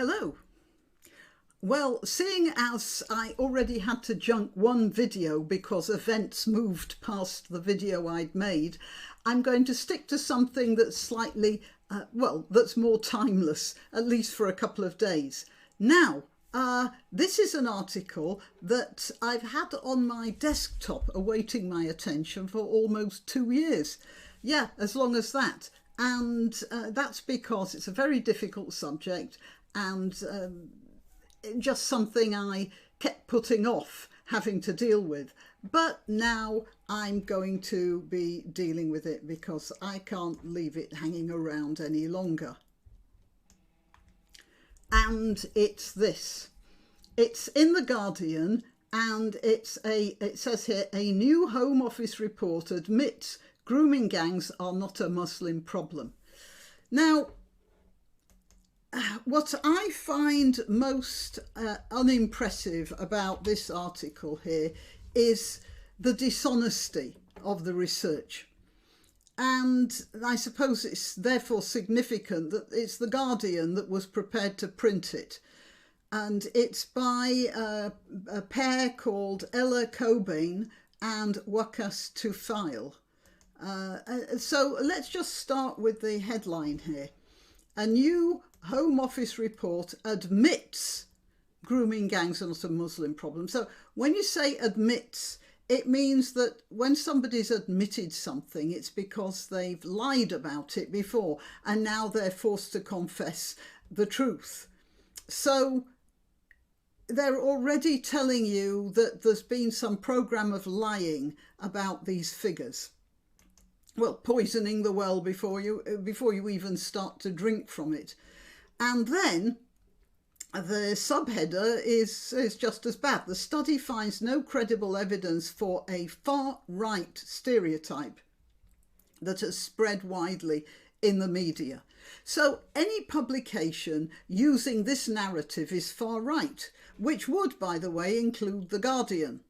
Hello. Well, seeing as I already had to junk one video because events moved past the video I'd made, I'm going to stick to something that's slightly, that's more timeless, at least for a couple of days. Now, this is an article that I've had on my desktop awaiting my attention for almost 2 years. Yeah, as long as that. And that's because it's a very difficult subject and just something I kept putting off having to deal with. But now I'm going to be dealing with it because I can't leave it hanging around any longer. And it's this. It's in The Guardian, and it says here, a new Home Office report admits grooming gangs are not a Muslim problem. Now, what I find most unimpressive about this article here is the dishonesty of the research. And I suppose it's therefore significant that it's The Guardian that was prepared to print it. And it's by a pair called Ella Cobain and Wakas Tufail. So let's just start with the headline here. A new Home Office report admits grooming gangs are not a Muslim problem. So when you say admits, it means that when somebody's admitted something, it's because they've lied about it before and now they're forced to confess the truth. So they're already telling you that there's been some program of lying about these figures. Well, poisoning the well before you even start to drink from it. And then the subheader is just as bad. The study finds no credible evidence for a far-right stereotype that has spread widely in the media. So any publication using this narrative is far-right, which would, by the way, include The Guardian,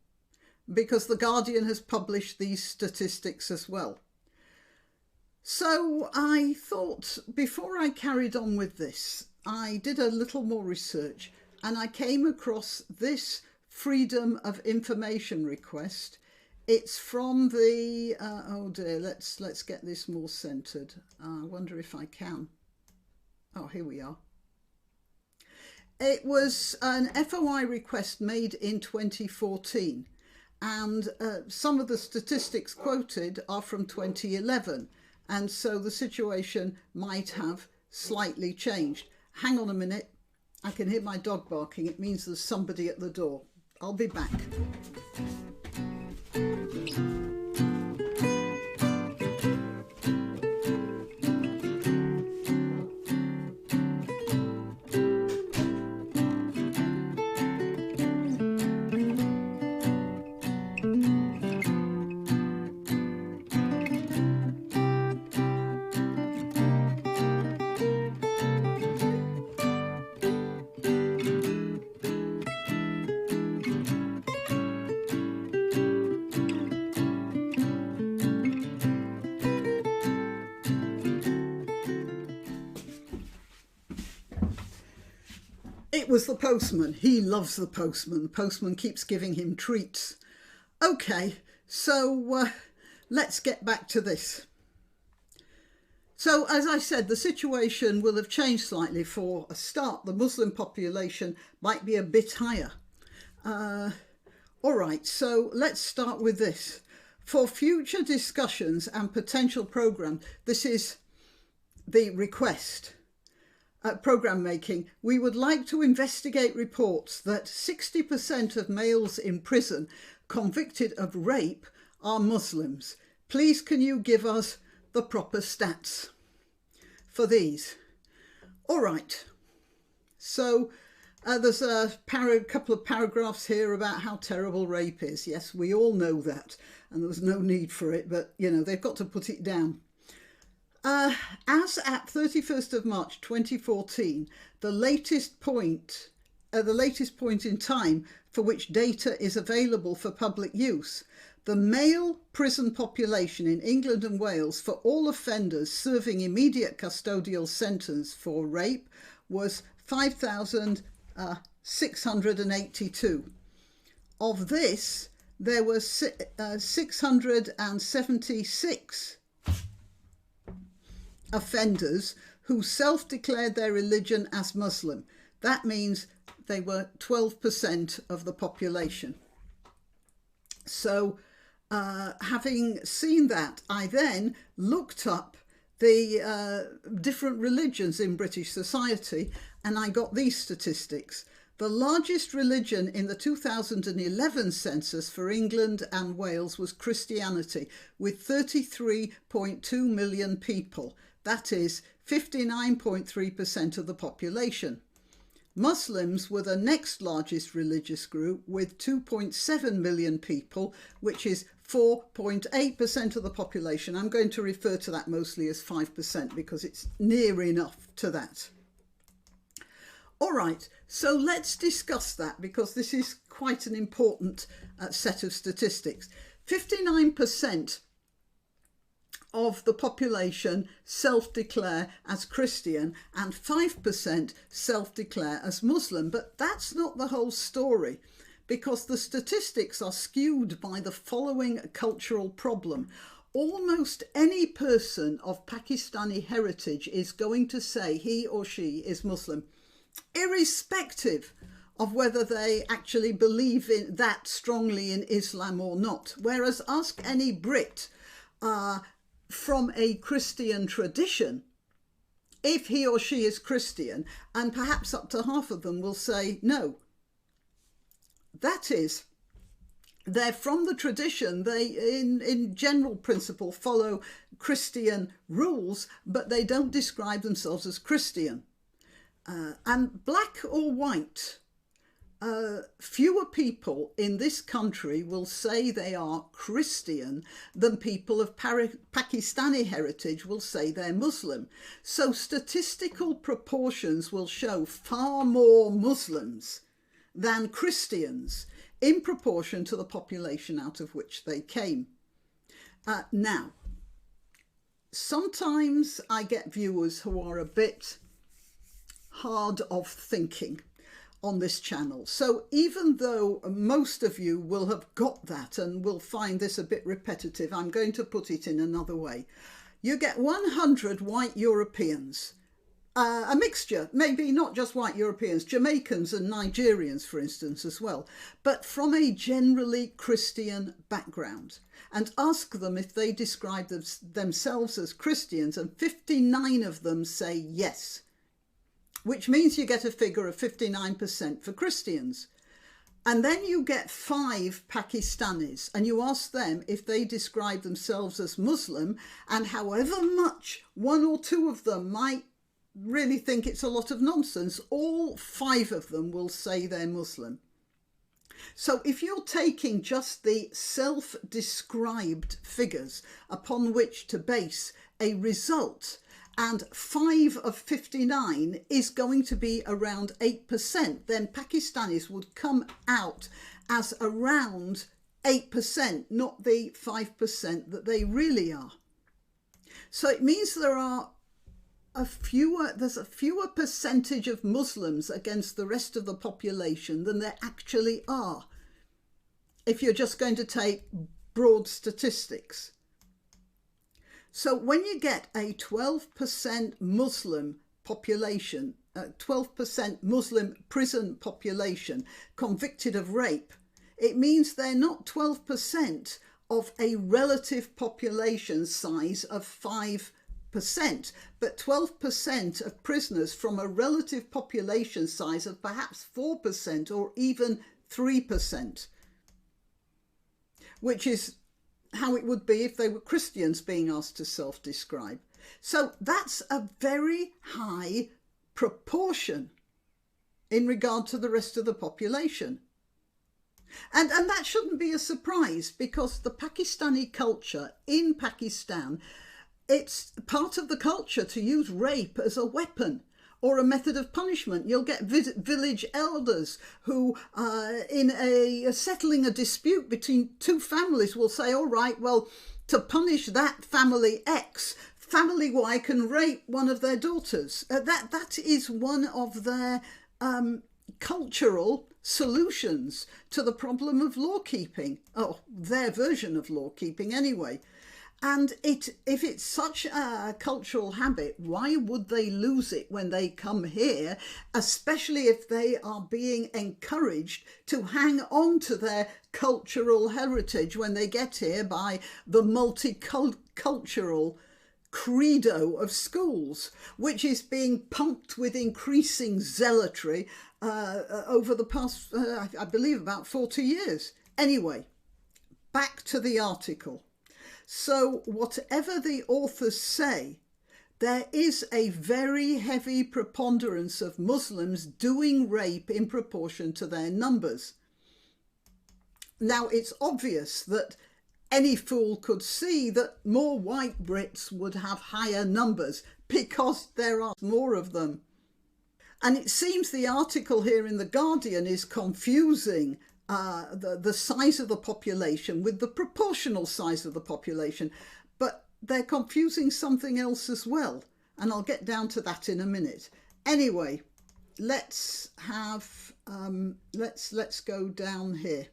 because The Guardian has published these statistics as well. So I thought, before I carried on with this, I did a little more research and I came across this Freedom of Information request. It's from the, oh dear, let's get this more centered. I wonder if I can. Oh, here we are. It was an FOI request made in 2014 and some of the statistics quoted are from 2011. And so the situation might have slightly changed. Hang on a minute. I can hear my dog barking. It means there's somebody at the door. I'll be back. It was the postman. He loves the postman. The postman keeps giving him treats. Okay, so let's get back to this. So, as I said, the situation will have changed slightly. For a start, the Muslim population might be a bit higher. All right, so let's start with this. For future discussions and potential programme, this is the request. Programme making, we would like to investigate reports that 60% of males in prison convicted of rape are Muslims. Please can you give us the proper stats for these? All right, so there's a couple of paragraphs here about how terrible rape is. Yes, we all know that, and there's no need for it, but you know, they've got to put it down. As at 31st of March 2014, the latest point in time for which data is available for public use, the male prison population in England and Wales for all offenders serving immediate custodial sentence for rape was 5,682. Of this, there were 676 offenders who self-declared their religion as Muslim. That means they were 12% of the population. So having seen that, I then looked up the different religions in British society, and I got these statistics. The largest religion in the 2011 census for England and Wales was Christianity, with 33.2 million people. That is 59.3% of the population. Muslims were the next largest religious group with 2.7 million people, which is 4.8% of the population. I'm going to refer to that mostly as 5% because it's near enough to that. All right, so let's discuss that because this is quite an important set of statistics. 59% of the population self-declare as Christian and 5% self-declare as Muslim. But that's not the whole story, because the statistics are skewed by the following cultural problem. Almost any person of Pakistani heritage is going to say he or she is Muslim, irrespective of whether they actually believe in that strongly in Islam or not. Whereas ask any Brit from a Christian tradition if he or she is Christian, and perhaps up to half of them will say no. That is, they're from the tradition, they in general principle follow Christian rules, but they don't describe themselves as Christian. And black or white, fewer people in this country will say they are Christian than people of Pakistani heritage will say they're Muslim. So statistical proportions will show far more Muslims than Christians in proportion to the population out of which they came. Now, sometimes I get viewers who are a bit hard of thinking on this channel. So even though most of you will have got that and will find this a bit repetitive, I'm going to put it in another way. You get 100 white Europeans, a mixture, maybe not just white Europeans, Jamaicans and Nigerians, for instance, as well, but from a generally Christian background, and ask them if they describe themselves as Christians, and 59 of them say yes, which means you get a figure of 59% for Christians. And then you get 5 Pakistanis and you ask them if they describe themselves as Muslim, and however much 1 or 2 of them might really think it's a lot of nonsense, all 5 of them will say they're Muslim. So if you're taking just the self-described figures upon which to base a result, and 5 of 59 is going to be around 8%, then Pakistanis would come out as around 8%, not the 5% that they really are. So it means there's a fewer percentage of Muslims against the rest of the population than there actually are, if you're just going to take broad statistics. So when you get a 12% Muslim population, 12% Muslim prison population convicted of rape, it means they're not 12% of a relative population size of 5%, but 12% of prisoners from a relative population size of perhaps 4% or even 3%, which is how it would be if they were Christians being asked to self-describe. So that's a very high proportion in regard to the rest of the population. And that shouldn't be a surprise, because the Pakistani culture in Pakistan, it's part of the culture to use rape as a weapon or a method of punishment. You'll get village elders who, in settling a dispute between 2 families, will say, all right, well, to punish that family X, family Y can rape one of their daughters. That is one of their cultural solutions to the problem of law keeping, or their version of law keeping anyway. And if it's such a cultural habit, why would they lose it when they come here, especially if they are being encouraged to hang on to their cultural heritage when they get here by the multicultural credo of schools, which is being pumped with increasing zealotry over the past, I believe, about 40 years. Anyway, back to the article. So whatever the authors say, there is a very heavy preponderance of Muslims doing rape in proportion to their numbers. Now, it's obvious that any fool could see that more white Brits would have higher numbers because there are more of them. And it seems the article here in The Guardian is confusing the size of the population with the proportional size of the population, but they're confusing something else as well, and I'll get down to that in a minute. Anyway, let's have let's go down here.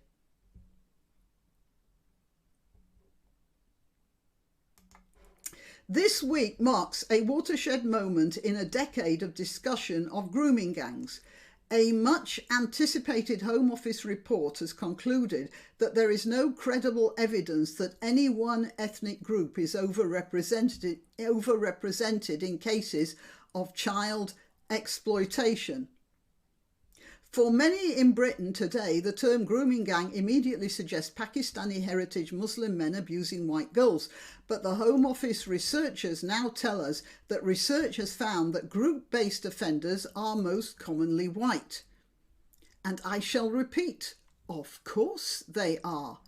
This week marks a watershed moment in a decade of discussion of grooming gangs. A much anticipated Home Office report has concluded that there is no credible evidence that any one ethnic group is overrepresented in cases of child exploitation. For many in Britain today, the term grooming gang immediately suggests Pakistani heritage Muslim men abusing white girls. But the Home Office researchers now tell us that research has found that group-based offenders are most commonly white. And I shall repeat, of course they are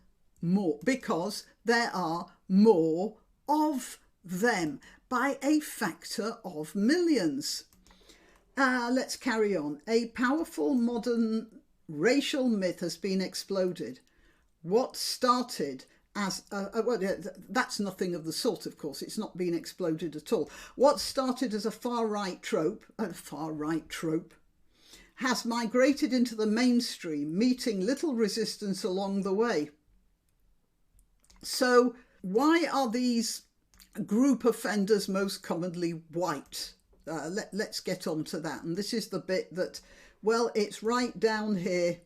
more, because there are more of them by a factor of millions. Let's carry on. A powerful modern racial myth has been exploded. What started as well, that's nothing of the sort, of course. It's not been exploded at all. What started as a far-right trope, has migrated into the mainstream, meeting little resistance along the way. So why are these group offenders most commonly white? Let's get on to that. And this is the bit that, well, it's right down here.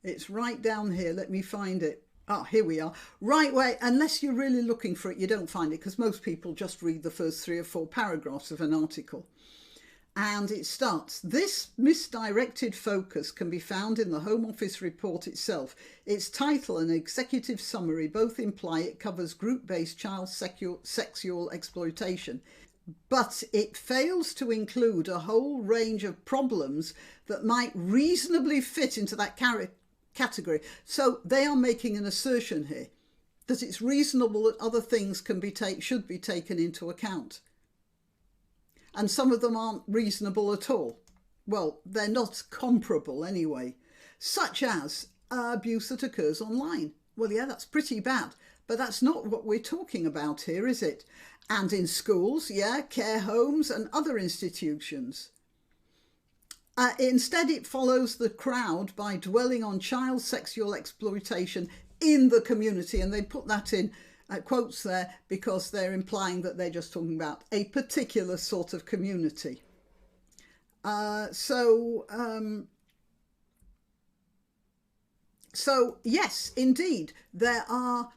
It's right down here. Let me find it. Ah, here we are. Right way. Unless you're really looking for it, you don't find it, because most people just read the first 3 or 4 paragraphs of an article. And it starts, this misdirected focus can be found in the Home Office report itself. Its title and executive summary both imply it covers group-based child sexual exploitation. But it fails to include a whole range of problems that might reasonably fit into that category. So they are making an assertion here that it's reasonable that other things should be taken into account. And some of them aren't reasonable at all. Well, they're not comparable anyway, such as abuse that occurs online. Well, yeah, that's pretty bad, but that's not what we're talking about here, is it? And in schools, yeah, care homes and other institutions. Instead, it follows the crowd by dwelling on child sexual exploitation in the community. And they put that in quotes there because they're implying that they're just talking about a particular sort of community. So yes, indeed, there are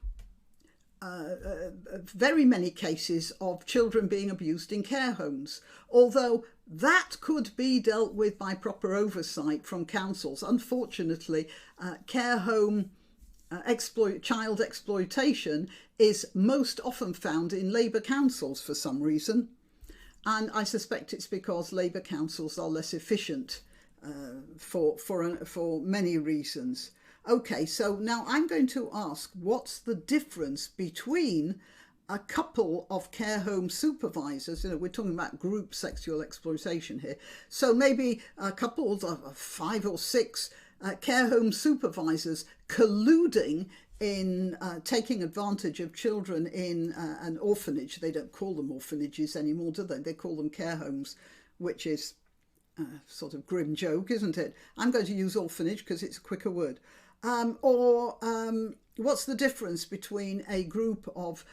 very many cases of children being abused in care homes, although that could be dealt with by proper oversight from councils. Unfortunately, care home child exploitation is most often found in Labour councils for some reason, and I suspect it's because Labour councils are less efficient for many reasons. Okay, so now I'm going to ask, what's the difference between a couple of care home supervisors? You know, we're talking about group sexual exploitation here. So maybe a couple of 5 or 6 care home supervisors colluding in taking advantage of children in an orphanage. They don't call them orphanages anymore, do they? They call them care homes, which is a sort of grim joke, isn't it? I'm going to use orphanage because it's a quicker word. What's the difference between a group of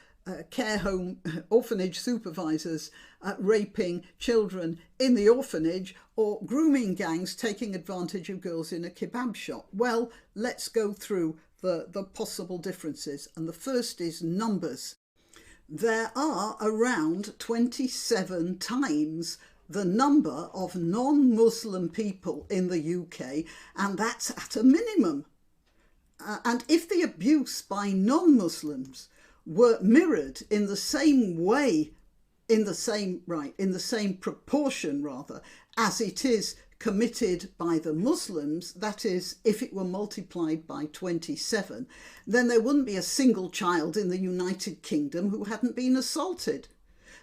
care home orphanage supervisors raping children in the orphanage, or grooming gangs taking advantage of girls in a kebab shop? Well, let's go through the possible differences. And the first is numbers. There are around 27 times the number of non-Muslim people in the UK, and that's at a minimum. And if the abuse by non-Muslims were mirrored in the same way, in the same proportion rather, as it is committed by the Muslims, that is, if it were multiplied by 27, then there wouldn't be a single child in the United Kingdom who hadn't been assaulted.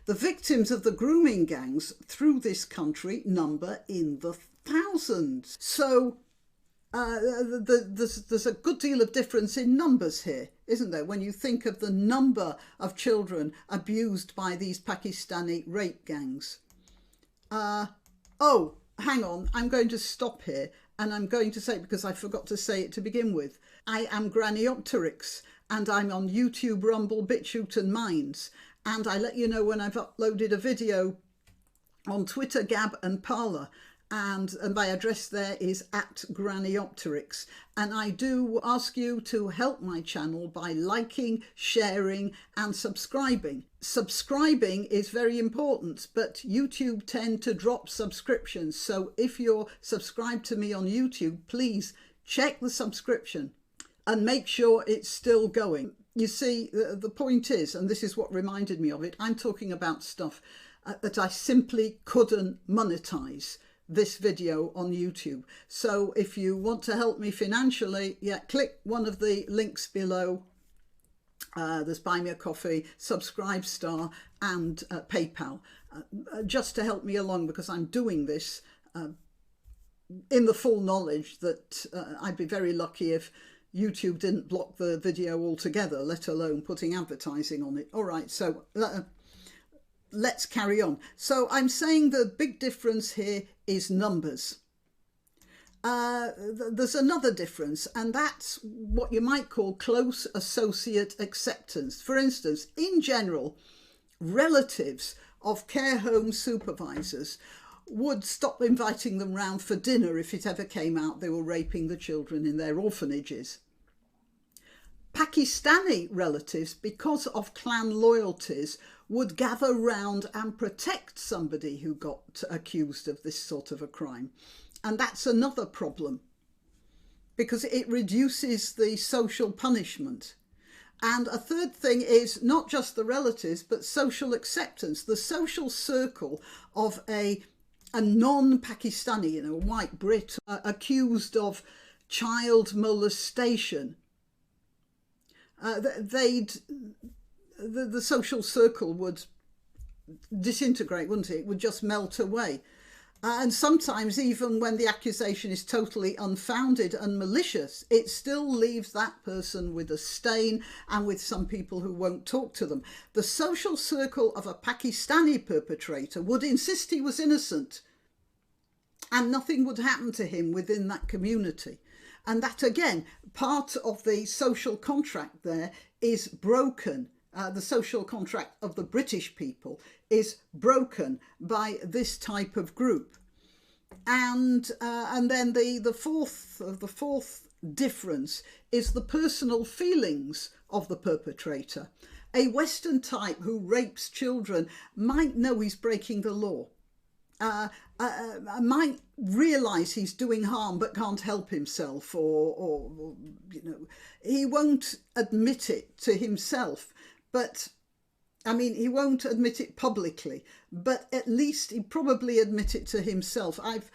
The victims of the grooming gangs through this country number in the thousands. So there's a good deal of difference in numbers here, isn't there? When you think of the number of children abused by these Pakistani rape gangs. Oh, hang on, I'm going to stop here, and I'm going to say, because I forgot to say it to begin with, I am Granniopteryx, and I'm on YouTube, Rumble, BitChute and Minds, and I let you know when I've uploaded a video on Twitter, Gab and Parler, and my address there is @Granniopteryx. And I do ask you to help my channel by liking, sharing and subscribing. Subscribing is very important, but YouTube tend to drop subscriptions. So if you're subscribed to me on YouTube, please check the subscription and make sure it's still going. You see, the point is, and this is what reminded me of it, I'm talking about stuff that I simply couldn't monetize this video on YouTube. So if you want to help me financially, click one of the links below. There's Buymeacoffee, Subscribestar and PayPal, just to help me along, because I'm doing this in the full knowledge that I'd be very lucky if YouTube didn't block the video altogether, let alone putting advertising on it. All right, so let's carry on. So I'm saying the big difference here is numbers. There's another difference, and that's what you might call close associate acceptance. For instance, in general, relatives of care home supervisors would stop inviting them round for dinner if it ever came out they were raping the children in their orphanages. Pakistani relatives, because of clan loyalties, would gather round and protect somebody who got accused of this sort of a crime. And that's another problem, because it reduces the social punishment. And a third thing is not just the relatives, but social acceptance. The social circle of a non-Pakistani, a white Brit, accused of child molestation, the social circle would disintegrate, wouldn't it? It would just melt away. And sometimes, even when the accusation is totally unfounded and malicious, it still leaves that person with a stain and with some people who won't talk to them. The social circle of a Pakistani perpetrator would insist he was innocent, and nothing would happen to him within that community. And that, again, part of the social contract there is broken. The social contract of the British people is broken by this type of group. And then the fourth difference is the personal feelings of the perpetrator. A Western type who rapes children might know he's breaking the law. Might realise he's doing harm but can't help himself, or he won't admit it to himself, but I mean, he won't admit it publicly, but at least he'd probably admit it to himself. I've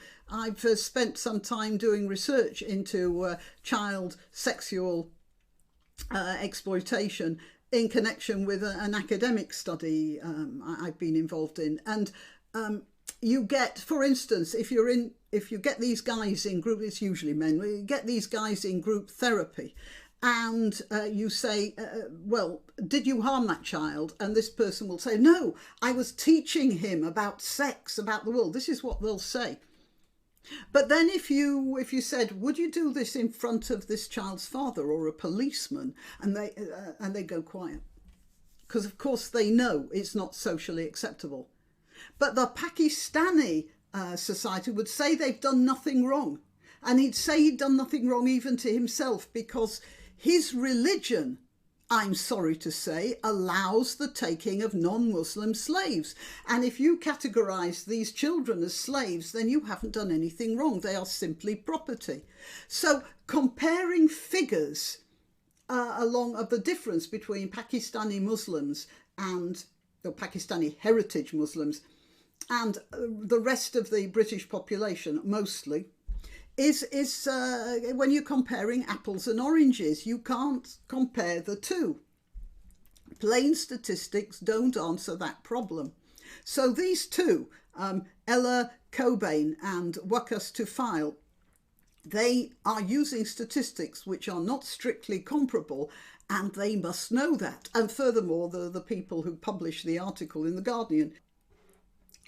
spent some time doing research into child sexual exploitation in connection with an academic study I've been involved in, and you get, for instance, if you get these guys in group, it's usually men, you get these guys in group therapy, and you say, well, did you harm that child? And this person will say, no, I was teaching him about sex, about the world. This is what they'll say. But then if you said, would you do this in front of this child's father or a policeman? And they go quiet, because of course they know it's not socially acceptable. But the Pakistani society would say they've done nothing wrong. And he'd say he'd done nothing wrong even to himself, because his religion, I'm sorry to say, allows the taking of non-Muslim slaves. And if you categorise these children as slaves, then you haven't done anything wrong. They are simply property. So comparing figures along of the difference between Pakistani Muslims and the Pakistani heritage Muslims and the rest of the British population, mostly, is when you're comparing apples and oranges. You can't compare the two. Plain statistics don't answer that problem. So these two, Ella Cobain and Wakas Tufail, they are using statistics which are not strictly comparable, and they must know that. And furthermore, the people who published the article in The Guardian.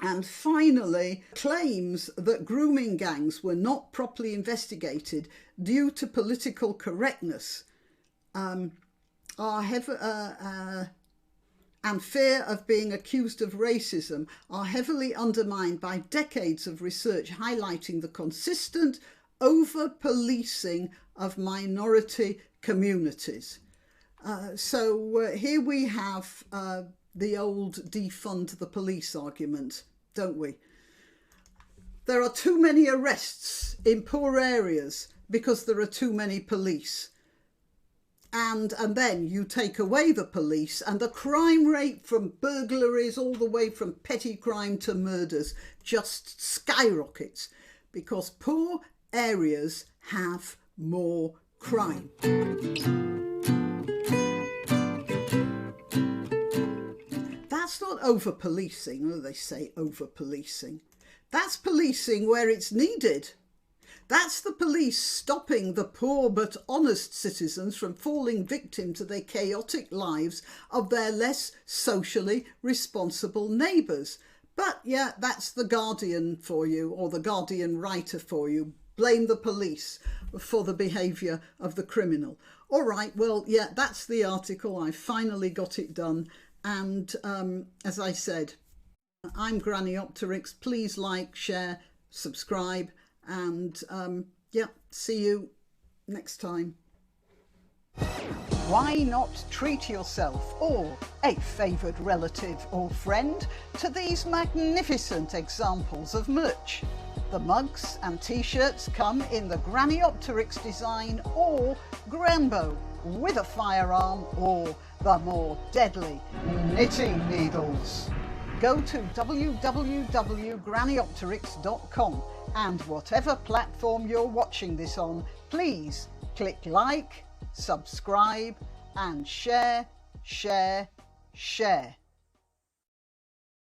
And finally, claims that grooming gangs were not properly investigated due to political correctness and fear of being accused of racism are heavily undermined by decades of research highlighting the consistent over-policing of minority communities. So here we have the old defund the police argument, don't we? There are too many arrests in poor areas because there are too many police. And then you take away the police and the crime rate from burglaries all the way from petty crime to murders just skyrockets because poor areas have more crime. That's not over-policing, or they say over-policing. That's policing where it's needed. That's the police stopping the poor but honest citizens from falling victim to the chaotic lives of their less socially responsible neighbours. But yeah, that's the Guardian for you, or the Guardian writer for you. Blame the police for the behaviour of the criminal. All right, well, yeah, that's the article. I finally got it done. And as I said, I'm Granniopteryx. Please like, share, subscribe, and yeah, see you next time. Why not treat yourself or a favoured relative or friend to these magnificent examples of merch? The mugs and t-shirts come in the Granniopteryx design or Granbo with a firearm or the more deadly knitting needles. Go to www.granniopteryx.com and whatever platform you're watching this on, please click like, subscribe and share, share, share.